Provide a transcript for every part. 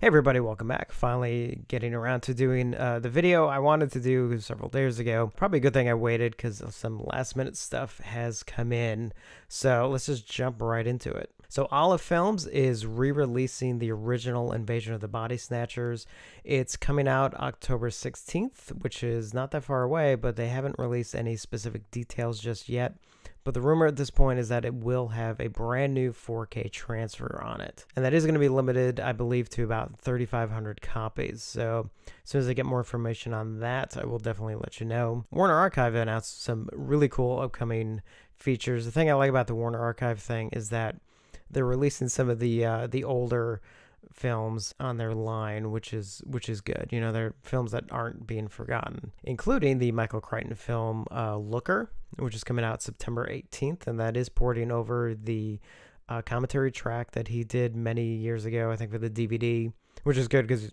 Hey everybody, welcome back. Finally getting around to doing the video I wanted to do several days ago. Probably a good thing I waited because some last minute stuff has come in. So let's just jump right into it. So Olive Films is re-releasing the original Invasion of the Body Snatchers. It's coming out October 16th, which is not that far away, but they haven't released any specific details just yet. But the rumor at this point is that it will have a brand new 4K transfer on it. And that is going to be limited, I believe, to about 3,500 copies. So as soon as I get more information on that, I will definitely let you know. Warner Archive announced some really cool upcoming features. The thing I like about the Warner Archive thing is that they're releasing some of the older films on their line, which is good. You know, they're films that aren't being forgotten, including the Michael Crichton film Looker, which is coming out September 18th, and that is porting over the commentary track that he did many years ago, I think, for the DVD, which is good because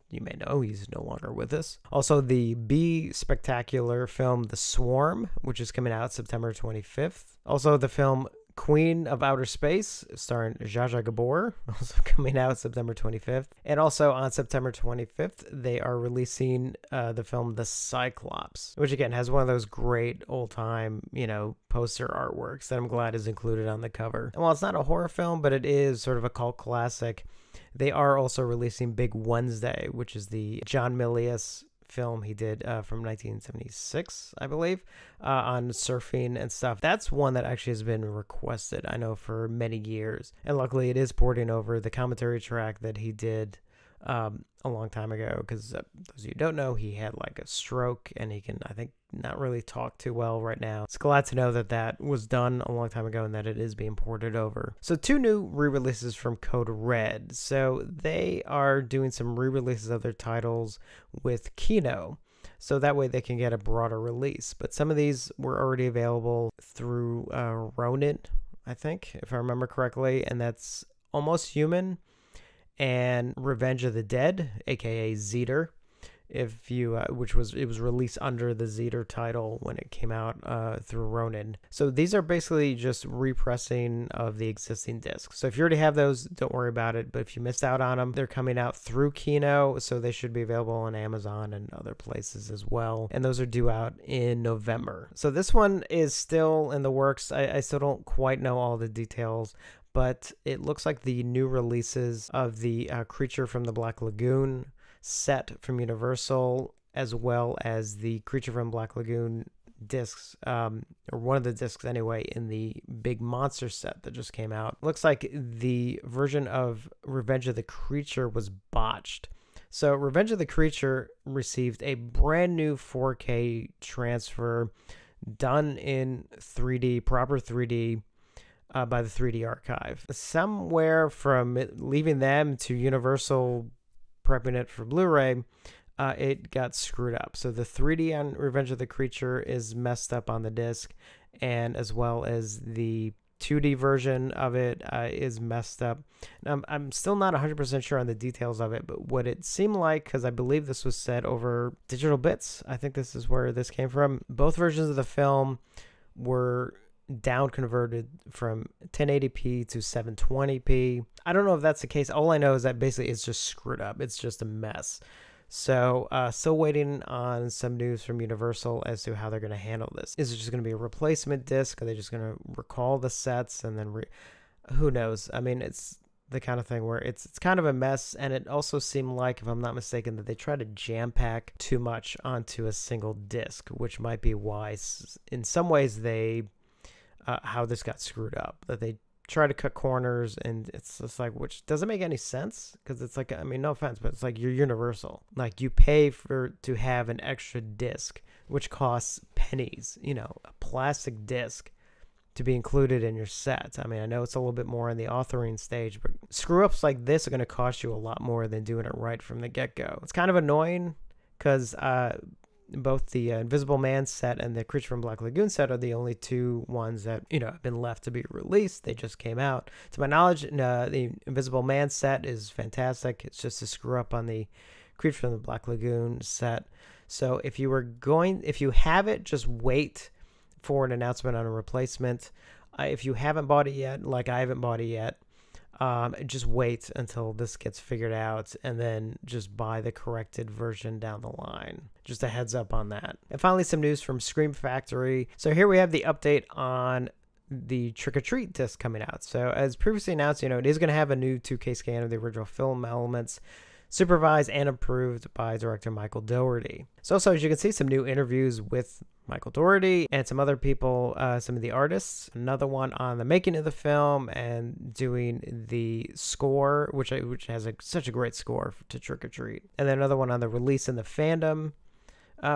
you may know he's no longer with us. Also, the B spectacular film The Swarm, which is coming out September 25th. Also, the film Queen of Outer Space, starring Zsa Zsa Gabor, also coming out September 25th. And also on September 25th, they are releasing the film The Cyclops, which again has one of those great old-time, poster artworks that I'm glad is included on the cover. And while it's not a horror film, but it is sort of a cult classic, they are also releasing Big Wednesday, which is the John Milius film he did from 1976, I believe, on surfing and stuff. That's one that actually has been requested, I know, for many years. And luckily it is porting over the commentary track that he did a long time ago, because those of you who don't know, he had like a stroke and he can, I think, not really talk too well right now. It's glad to know that that was done a long time ago and that it is being ported over. So two new re-releases from Code Red. So they are doing some re-releases of their titles with Kino, so that way they can get a broader release. But some of these were already available through Ronin, I think, if I remember correctly, and that's Almost Human and Revenge of the Dead, aka Zeter, it was released under the Zeter title when it came out through Ronin. So these are basically just repressing of the existing discs. So if you already have those, don't worry about it. But if you missed out on them, they're coming out through Kino, so they should be available on Amazon and other places as well. And those are due out in November. So this one is still in the works. I still don't quite know all the details, but it looks like the new releases of the Creature from the Black Lagoon set from Universal, as well as the Creature from Black Lagoon discs, or one of the discs anyway, in the big monster set that just came out. Looks like the version of Revenge of the Creature was botched. So Revenge of the Creature received a brand new 4K transfer done in 3D, proper 3D, by the 3D Archive. Somewhere from leaving them to Universal prepping it for Blu-ray, it got screwed up. So the 3D on Revenge of the Creature is messed up on the disc, and as well as the 2D version of it is messed up. I'm still not 100% sure on the details of it, but what it seemed like, because I believe this was set over digital bits, I think this is where this came from. Both versions of the film were down converted from 1080p to 720p. I don't know if that's the case. All I know is that basically it's just screwed up. It's just a mess. So still waiting on some news from Universal as to how they're going to handle this. Is it just going to be a replacement disc? Are they just going to recall the sets and then who knows? I mean, it's the kind of thing where it's kind of a mess, and it also seemed like, if I'm not mistaken, that they try to jam pack too much onto a single disc, which might be why in some ways they how this got screwed up, that they try to cut corners, and it's just like, which doesn't make any sense, because it's like, I mean, no offense, but it's like you're Universal. Like, you pay to have an extra disc, which costs pennies, a plastic disc to be included in your set. I mean, I know it's a little bit more in the authoring stage, but screw-ups like this are going to cost you a lot more than doing it right from the get-go. It's kind of annoying, because both the Invisible Man set and the Creature from Black Lagoon set are the only two ones that, have been left to be released. They just came out. To my knowledge, the Invisible Man set is fantastic. It's just a screw up on the Creature from the Black Lagoon set. So if you have it, just wait for an announcement on a replacement. If you haven't bought it yet, like I haven't bought it yet, Just wait until this gets figured out and then just buy the corrected version down the line. Just a heads up on that. And finally, some news from Scream Factory. So here we have the update on the Trick or Treat disc coming out. So as previously announced, it is going to have a new 2K scan of the original film elements, supervised and approved by director Michael Dougherty. So also, as you can see, some new interviews with Michael Dougherty and some other people, some of the artists. Another one on the making of the film and doing the score, which has such a great score to Trick or Treat. And then another one on the release in the fandom,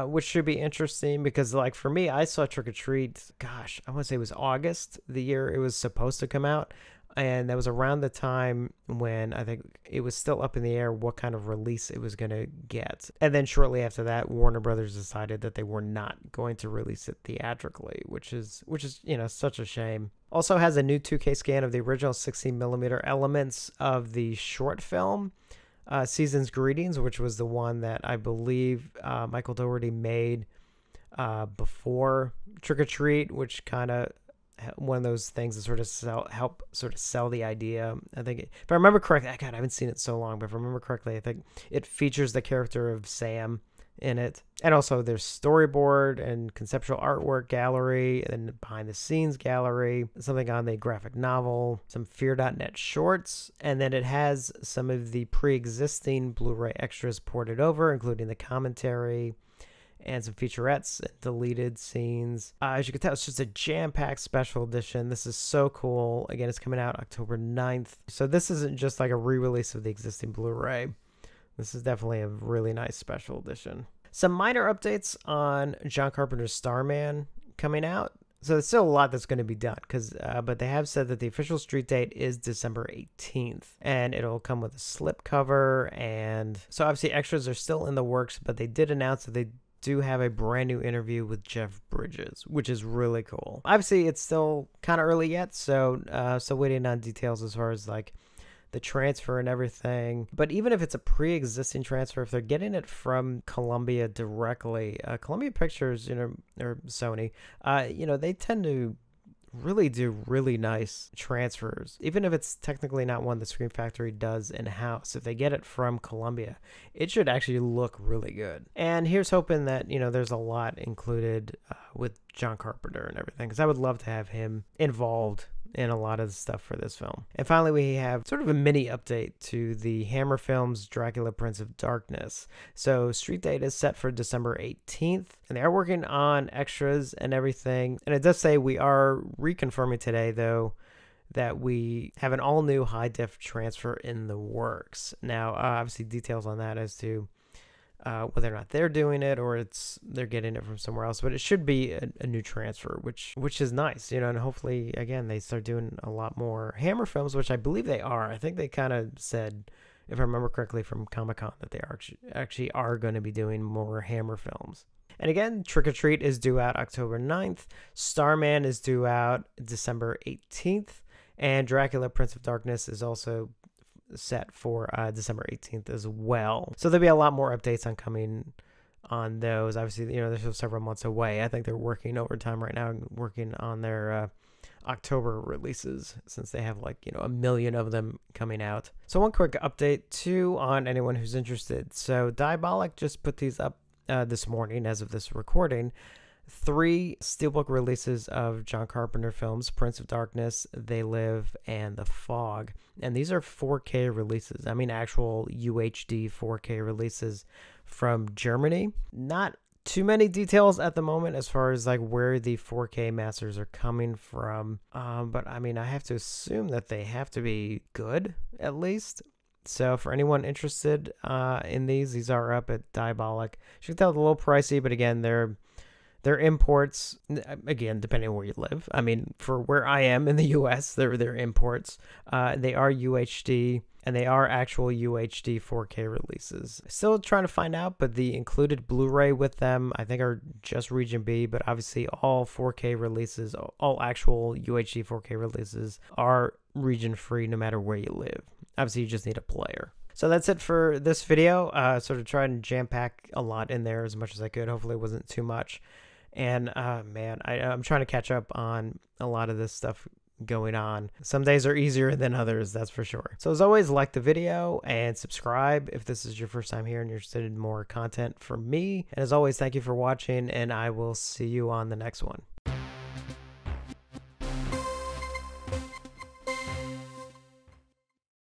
which should be interesting because, like, for me, I saw Trick or Treat, gosh, I want to say it was August, the year it was supposed to come out. And that was around the time when I think it was still up in the air what kind of release it was going to get. And then shortly after that, Warner Brothers decided that they were not going to release it theatrically, which is such a shame. Also has a new 2K scan of the original 16mm elements of the short film, Season's Greetings, which was the one that I believe Michael Dougherty made before Trick or Treat, which kind of one of those things that sort of help sell the idea. I think, if I remember correctly, God, I haven't seen it so long, but if I remember correctly, I think it features the character of Sam in it. And also there's storyboard and conceptual artwork gallery and behind the scenes gallery, something on the graphic novel, some Fear.net shorts, and then it has some of the pre-existing Blu-ray extras ported over, including the commentary and some featurettes and deleted scenes. As you can tell, it's just a jam-packed special edition. This is so cool. Again, it's coming out October 9th. So this isn't just like a re-release of the existing Blu-ray. This is definitely a really nice special edition. Some minor updates on John Carpenter's Starman coming out. So there's still a lot that's going to be done, but they have said that the official street date is December 18th, and it'll come with a slipcover, and so obviously extras are still in the works, but they did announce that they do have a brand new interview with Jeff Bridges, which is really cool. Obviously, it's still kind of early yet, so still waiting on details as far as like the transfer and everything. But even if it's a pre-existing transfer, if they're getting it from Columbia directly, Columbia Pictures, or Sony, they tend to really do really nice transfers, even if it's technically not one the Scream Factory does in-house. If they get it from Columbia, it should actually look really good. And here's hoping that there's a lot included with John Carpenter and everything, because I would love to have him involved in a lot of the stuff for this film. And finally, we have sort of a mini update to the Hammer Films Dracula Prince of Darkness. So street date is set for December 18th, and they are working on extras and everything. And it does say we are reconfirming today, though, that we have an all-new high-def transfer in the works. Now, obviously, details on that as to whether or not they're doing it or they're getting it from somewhere else, but it should be a new transfer, which is nice, and hopefully again they start doing a lot more Hammer films, which I believe they are. I think they kind of said, if I remember correctly from Comic-Con, that they actually are going to be doing more Hammer films. And again, Trick or Treat is due out October 9th, Starman is due out December 18th, and Dracula Prince of Darkness is also set for December 18th as well. So there'll be a lot more updates coming on those. Obviously, they're still several months away. I think they're working overtime right now, working on their October releases, since they have like a million of them coming out. So one quick update too on anyone who's interested. So Diabolic just put these up this morning as of this recording. 3 steelbook releases of John Carpenter films: Prince of Darkness, They Live, and The Fog. And these are 4K releases. I mean, actual UHD 4K releases from Germany. Not too many details at the moment as far as like where the 4K masters are coming from. But I mean, I have to assume that they have to be good, at least. So for anyone interested in these are up at Diabolic. You can tell they're a little pricey, but again, they're imports, again, depending on where you live. I mean, for where I am in the U.S., they're imports. They are UHD, and they are actual UHD 4K releases. Still trying to find out, but the included Blu-ray with them, I think, are just Region B, but obviously all 4K releases, all actual UHD 4K releases are region free no matter where you live. Obviously, you just need a player. So that's it for this video. Sort of tried and jam-pack a lot in there as much as I could. Hopefully it wasn't too much. And man, I'm trying to catch up on a lot of this stuff going on. Some days are easier than others, that's for sure. So as always, like the video and subscribe if this is your first time here and you're interested in more content from me. And as always, thank you for watching, and I will see you on the next one.